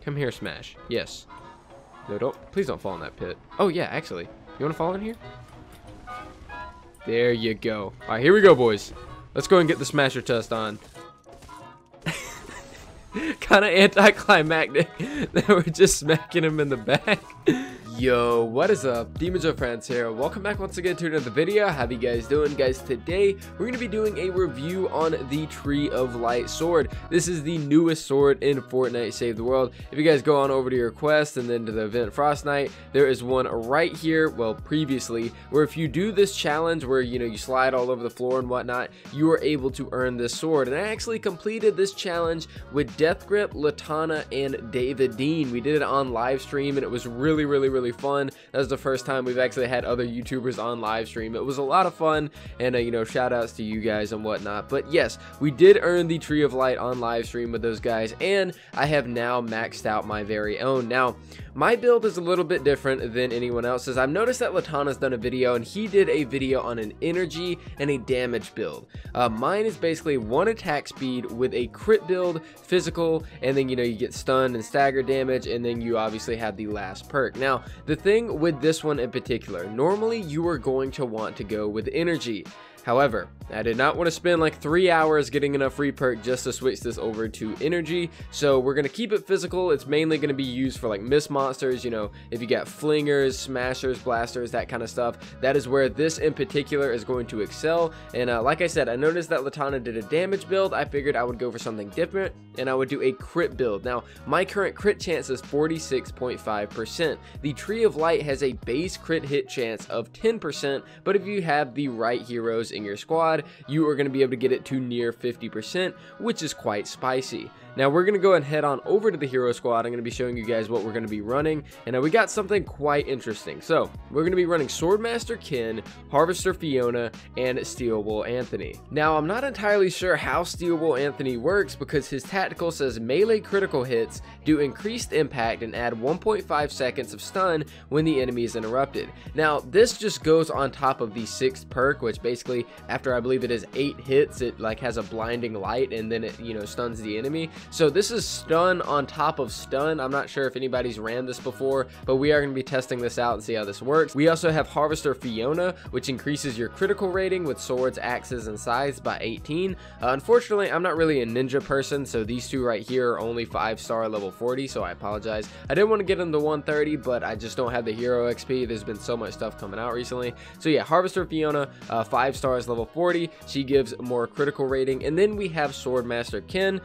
Come here, smash. Yes. No, don't. Please don't fall in that pit. Oh, yeah, actually. You want to fall in here? There you go. All right, here we go, boys. Let's go and get the smasher test on. Kind of anticlimactic that we're just smacking him in the back. Yo, what is up? demonjoefrance here. Welcome back once again to another video. How you guys doing, guys? Today we're going to be doing a review on the Tree of Light sword. This is the newest sword in Fortnite Save the World. If you guys go on over to your quest and then to the event Frostnite, there is one right here, well, previously, where if you do this challenge where you slide all over the floor and whatnot, you are able to earn this sword. And I actually completed this challenge with Deathgrip, Latana, and David Dean. We did it on live stream and it was really fun. That was the first time we've actually had other YouTubers on live stream. It was a lot of fun, and shout outs to you guys and whatnot. But yes, we did earn the Tree of Light on live stream with those guys, and I have now maxed out my very own. Now, my build is a little bit different than anyone else's. I've noticed that Latana's done a video, and he did a video on an energy and a damage build. Mine is basically 1 attack speed with a crit build, physical, and then you get stunned and stagger damage, and then you obviously have the last perk. Now, the thing with this one in particular, normally you are going to want to go with energy. However, I did not want to spend like 3 hours getting enough free perk just to switch this over to energy, so we're going to keep it physical. It's mainly going to be used for like mist monsters, if you got flingers, smashers, blasters, that kind of stuff. That is where this in particular is going to excel. And like I said, I noticed that Latana did a damage build. I figured I would go for something different, and I would do a crit build. Now, my current crit chance is 46.5%. The Tree of Light has a base crit hit chance of 10%, but if you have the right heroes in your squad, you are going to be able to get it to near 50%, which is quite spicy. Now we're going to go and head on over to the hero squad. I'm going to be showing you guys what we're going to be running, and we got something quite interesting. So we're going to be running Swordmaster Ken, Harvester Fiona, and Steelable Anthony. Now I'm not entirely sure how Steelable Anthony works, because his tactical says melee critical hits do increased impact and add 1.5 seconds of stun when the enemy is interrupted. Now this just goes on top of the 6th perk, which basically after I believe it is 8 hits, it like has a blinding light, and then it stuns the enemy. So this is stun on top of stun. I'm not sure if anybody's ran this before, but we are going to be testing this out and see how this works. We also have Harvester Fiona, which increases your critical rating with swords, axes, and scythes by 18. Unfortunately, I'm not really a ninja person, so these two right here are only 5-star level 40, so I apologize. I did want to get them to 130, but I just don't have the hero XP. There's been so much stuff coming out recently. So yeah, Harvester Fiona, 5 stars level 40. She gives more critical rating. And then we have Swordmaster Ken.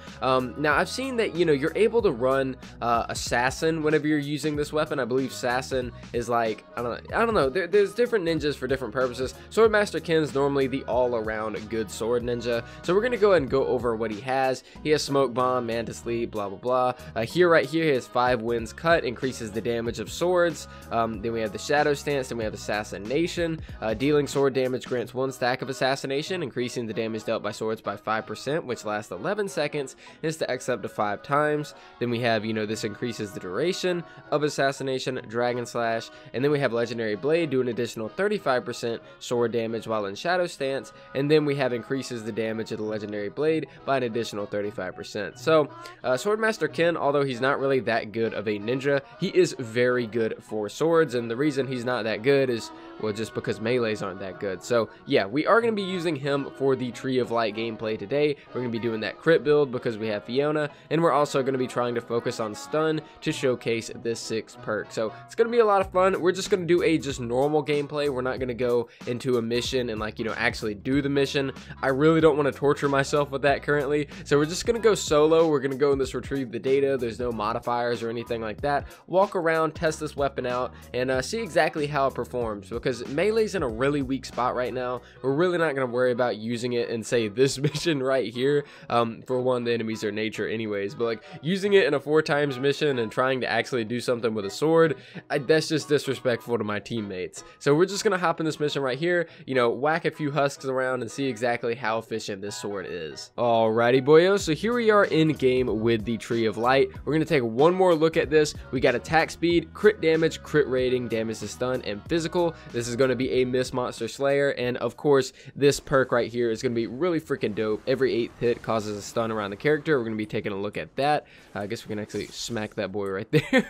Now I've seen that you're able to run Assassin whenever you're using this weapon. I believe Assassin is like I don't know. There's different ninjas for different purposes. Swordmaster Ken's normally the all-around good sword ninja. So we're gonna go ahead and go over what he has. He has Smoke Bomb, Mantis Leap, blah blah blah. Right here he has 5 Winds Cut, increases the damage of swords. Then we have the Shadow Stance. Then we have Assassination. Dealing sword damage grants 1 stack of Assassination, increasing the damage dealt by swords by 5%, which lasts 11 seconds. Is to X up to 5 times. Then we have this increases the duration of Assassination, Dragon Slash, and then we have Legendary Blade, do an additional 35% sword damage while in Shadow Stance, and then we have increases the damage of the Legendary Blade by an additional 35%. So Swordmaster Ken, although he's not really that good of a ninja, he is very good for swords, and the reason he's not that good is, well, just because melees aren't that good. So yeah, we are going to be using him for the Tree of Light gameplay today. We're going to be doing that crit build because we have Fiona, and we're also going to be trying to focus on stun to showcase this 6th perk. So it's going to be a lot of fun. We're just going to do a just normal gameplay. We're not going to go into a mission and actually do the mission. I really don't want to torture myself with that currently, so we're just going to go solo. We're going to go in this retrieve the data. There's no modifiers or anything like that. Walk around, test this weapon out, and see exactly how it performs, because melee's in a really weak spot right now. We're really not going to worry about using it in, say, this mission right here. For one, the enemies are nature anyways, but using it in a 4 times mission and trying to actually do something with a sword, that's just disrespectful to my teammates. So we're just gonna hop in this mission right here, whack a few husks around and see exactly how efficient this sword is. Alrighty boyos, so here we are in game with the Tree of Light. We're gonna take one more look at this. We got attack speed, crit damage, crit rating, damage to stun, and physical. This is going to be a Miss Monster Slayer, and of course, this perk right here is going to be really freaking dope. Every 8th hit causes a stun around the character. We're going to be taking a look at that. I guess we can actually smack that boy right there.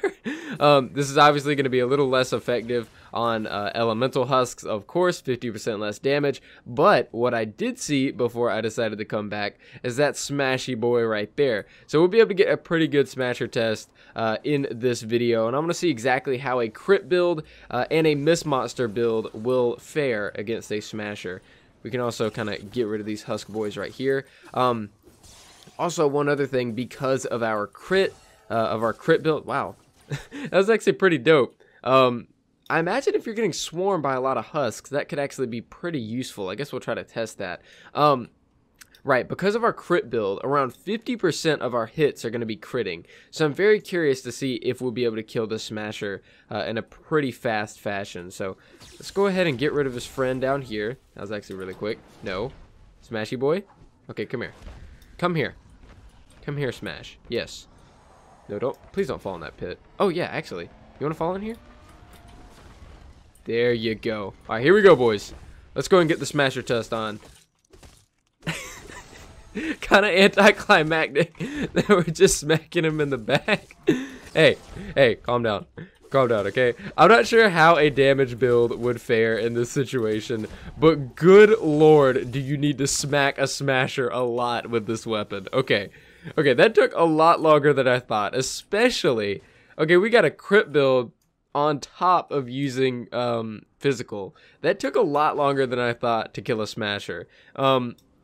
This is obviously going to be a little less effective on elemental husks, of course, 50% less damage, but what I did see before I decided to come back is that smashy boy right there. So we'll be able to get a pretty good smasher test in this video, and I'm going to see exactly how a crit build and a Miss Monster build will fare against a smasher. We can also kind of get rid of these husk boys right here. Also, one other thing, because of our crit build, wow, that was actually pretty dope. I imagine if you're getting swarmed by a lot of husks, that could actually be pretty useful. I guess we'll try to test that. Right, because of our crit build, around 50% of our hits are going to be critting. So I'm very curious to see if we'll be able to kill the smasher in a pretty fast fashion. So let's go ahead and get rid of his friend down here. That was actually really quick. No. Smashy boy? Okay, come here. Come here. Come here, Smash. Yes. No, please don't fall in that pit. Oh, yeah, actually. You want to fall in here? There you go. All right, here we go, boys. Let's go and get the smasher test on. Kind of anticlimactic that we're just smacking him in the back. Hey, calm down. Calm down, okay? I'm not sure how a damage build would fare in this situation, but good lord, do you need to smack a smasher a lot with this weapon. Okay, that took a lot longer than I thought, especially... Okay, we got a crit build on top of using physical. That took a lot longer than I thought to kill a smasher.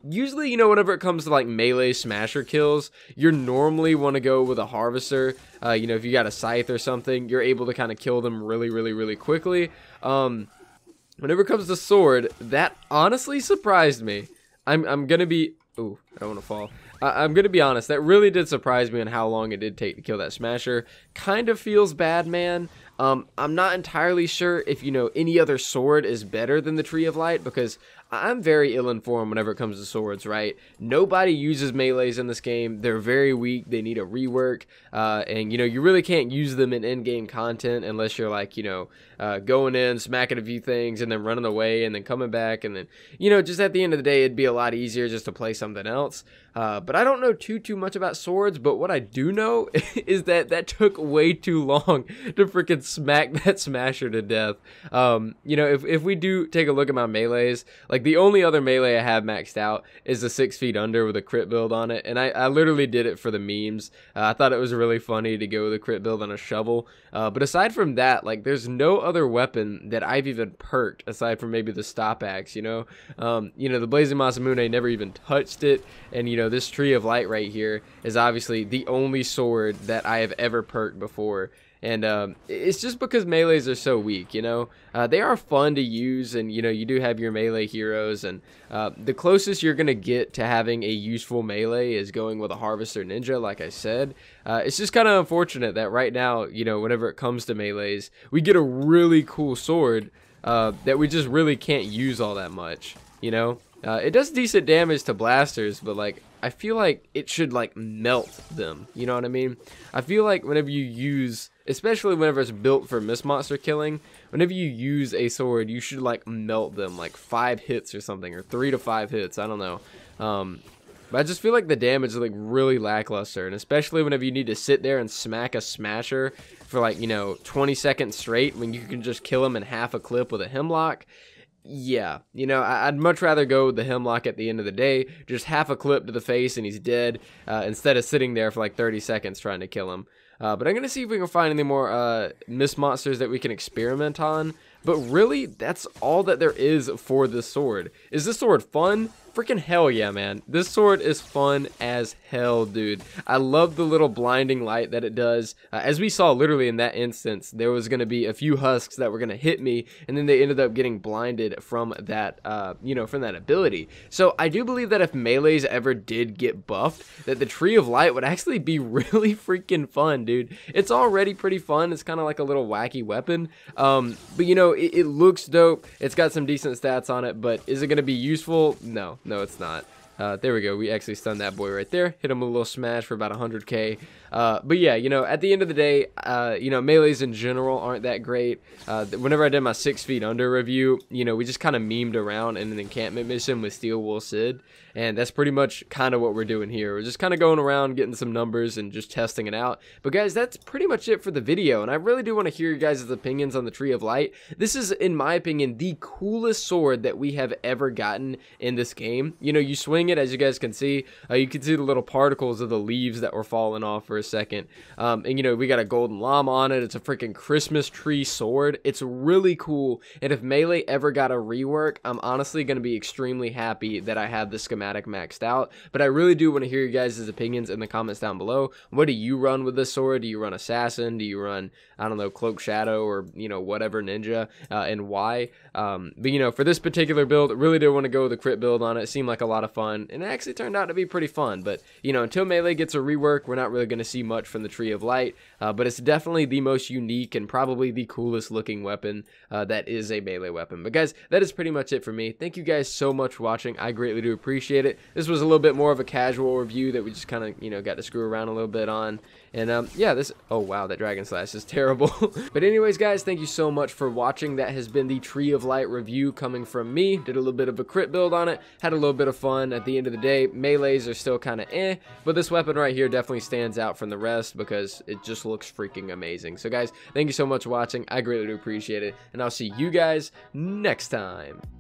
Usually, you know, whenever it comes to like melee smasher kills, you normally want to go with a harvester. You know, if you got a scythe or something, you're able to kind of kill them really quickly. Whenever it comes to sword, that honestly surprised me. I'm gonna be... Ooh, I don't want to fall. I'm gonna be honest, that really did surprise me on how long it did take to kill that smasher. Kind of feels bad, man. I'm not entirely sure if, you know, any other sword is better than the Tree of Light, because I'm very ill-informed whenever it comes to swords, right? Nobody uses melees in this game. They're very weak. They need a rework. And, you know, you really can't use them in in-game content unless you're, like, you know, going in, smacking a few things, and then running away, and then coming back, and then, you know, just at the end of the day, it'd be a lot easier just to play something else. But I don't know too much about swords, but what I do know is that took way too long to freaking smack that smasher to death. You know, if we do take a look at my melees, like the only other melee I have maxed out is the 6 feet under with a crit build on it, and I literally did it for the memes. I thought it was really funny to go with a crit build on a shovel, but aside from that, like, there's no other weapon that I've even perked aside from maybe the stop axe, you know. You know, the Blazing Masamune never even touched it, and you know, this Tree of Light right here is obviously the only sword that I have ever perked before. And it's just because melees are so weak, you know. They are fun to use, and you know, you do have your melee heroes, and the closest you're gonna get to having a useful melee is going with a harvester ninja, like I said. It's just kind of unfortunate that right now, you know, whenever it comes to melees, we get a really cool sword that we just really can't use all that much, you know. It does decent damage to blasters, but like, I feel like it should like melt them, you know what I mean? I feel like whenever you use, especially whenever it's built for Miss Monster killing, whenever you use a sword, you should like melt them, like 5 hits or something, or 3 to 5 hits, I don't know. But I just feel like the damage is like really lackluster, and especially whenever you need to sit there and smack a smasher for like, you know, 20 seconds straight when you can just kill him in half a clip with a hemlock. Yeah, you know, I'd much rather go with the hemlock at the end of the day, just half a clip to the face and he's dead, instead of sitting there for like 30 seconds trying to kill him. But I'm going to see if we can find any more Miss Monsters that we can experiment on. But really, that's all that there is for this sword. Is this sword fun? Freaking hell yeah, man. This sword is fun as hell, dude. I love the little blinding light that it does. As we saw literally in that instance, there was going to be a few husks that were going to hit me, and then they ended up getting blinded from that, you know, from that ability. So I do believe that if melees ever did get buffed, that the Tree of Light would actually be really freaking fun, dude. It's already pretty fun. It's kind of like a little wacky weapon. But you know, it looks dope. It's got some decent stats on it, but is it going to be useful? No, it's not. There we go. We actually stunned that boy right there. Hit him with a little smash for about 100k. But yeah, you know, at the end of the day, you know, melees in general aren't that great. Whenever I did my 6 feet under review, you know, we just kind of memed around in an encampment mission with Steel Wool Sid, and that's pretty much kind of what we're doing here. We're just kind of going around getting some numbers and just testing it out. But guys, that's pretty much it for the video, and I really do want to hear your guys' opinions on the Tree of Light. This is, in my opinion, the coolest sword that we have ever gotten in this game. You know, you swing it, as you guys can see, you can see the little particles of the leaves that were falling off for a second. And you know, we got a golden llama on it. It's a freaking Christmas tree sword. It's really cool, and if Melee ever got a rework, I'm honestly going to be extremely happy that I have the schematic maxed out. But I really do want to hear you guys' opinions in the comments down below. What do you run with this sword? Do you run Assassin? Do you run, I don't know, Cloak Shadow, or, you know, whatever ninja, and why? But you know, for this particular build, I really did want to go with the crit build on it. It seemed like a lot of fun, and it actually turned out to be pretty fun. But you know, until Melee gets a rework, we're not really going to see much from the Tree of Light. But it's definitely the most unique and probably the coolest looking weapon that is a melee weapon. But guys, that is pretty much it for me. Thank you guys so much for watching. I greatly do appreciate it. This was a little bit more of a casual review that we just kind of, you know, got to screw around a little bit on. And yeah, this, oh wow, that Dragon Slash is terrible. But anyways, guys, thank you so much for watching. That has been the Tree of Light review coming from me. Did a little bit of a crit build on it, had a little bit of fun. At the end of the day, melees are still kind of but this weapon right here definitely stands out from the rest because it just looks freaking amazing. So guys, thank you so much for watching. I greatly do appreciate it, and I'll see you guys next time.